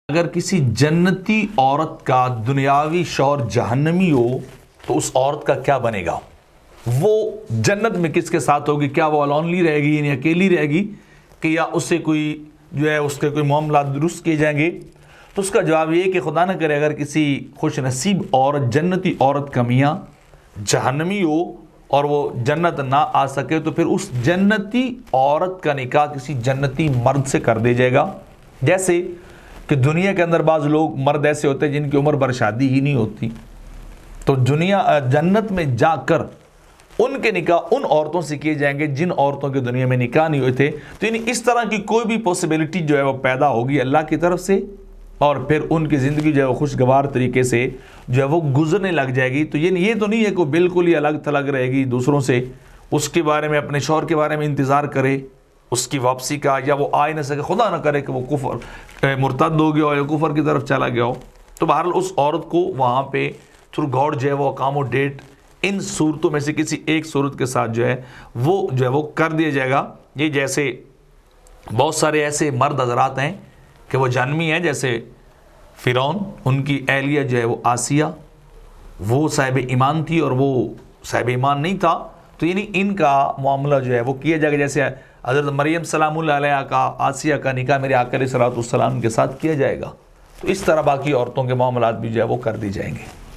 اگر کسی جنتی عورت کا دنیاوی شوہر جہنمی ہو تو اس عورت کا کیا بنے گا؟ وہ جنت میں کس کے ساتھ ہوگی؟ کیا وہ لونلی رہے گی یعنی اکیلی رہے گی کہ یا اسے کوئی جو ہے اس کے کوئی معاملات درست کیے جائیں گے؟ تو اس کا جواب یہ کہ خدا نہ کرے اگر کسی خوش نصیب عورت جنتی عورت کا میاں جہنمی ہو اور وہ جنت نہ آ سکے تو پھر اس جنتی عورت کا نکاح کسی جنتی مرد سے کر دیا جائے گا۔ جیسے کہ دنیا کے اندر بعض لوگ مرد ایسے ہوتے ہیں جن کی عمر بھر شادی ہی نہیں ہوتی، تو جنت میں جا کر ان کے نکاح ان عورتوں سے کیے جائیں گے جن عورتوں کے دنیا میں نکاح نہیں ہوئے تھے۔ تو یعنی اس طرح کی کوئی بھی پاسبلٹی جو ہے وہ پیدا ہوگی اللہ کی طرف سے، اور پھر ان کی زندگی جو ہے وہ خوشگوار طریقے سے جو ہے وہ گزرنے لگ جائے گی۔ تو یہ تو نہیں ہے کہ وہ بالکل ہی الگ تھلگ رہے گی دوسروں سے، اس کے بارے میں اپنے شوہر کے بارے میں انتظار کرے اس کی واپسی کا، یا وہ آ نہ سکے، خدا نہ کرے کہ وہ کفر مرتد ہو گیا ہو یا کفر کی طرف چلا گیا ہو۔ تو بہرحال اس عورت کو وہاں پہ تھرو گاڈ جو ہے وہ اکاموڈیٹ ان صورتوں میں سے کسی ایک صورت کے ساتھ جو ہے وہ کر دیا جائے گا۔ یہ جیسے بہت سارے ایسے مرد حضرات ہیں کہ وہ جہنمی ہیں، جیسے فرعون، ان کی اہلیہ جو ہے وہ آسیہ، وہ صاحب ایمان تھی اور وہ صاحب ایمان نہیں تھا، تو یعنی ان کا معاملہ جو ہے وہ کیا جائے گا جیسے حضرت مریم سلام اللہ علیہ کا آسیہ کا نکاح میرے آقا علیہ الصلوۃ والسلام کے ساتھ کیا جائے گا۔ تو اس طرح باقی عورتوں کے معاملات بھی جو ہے وہ کر دی جائیں گے۔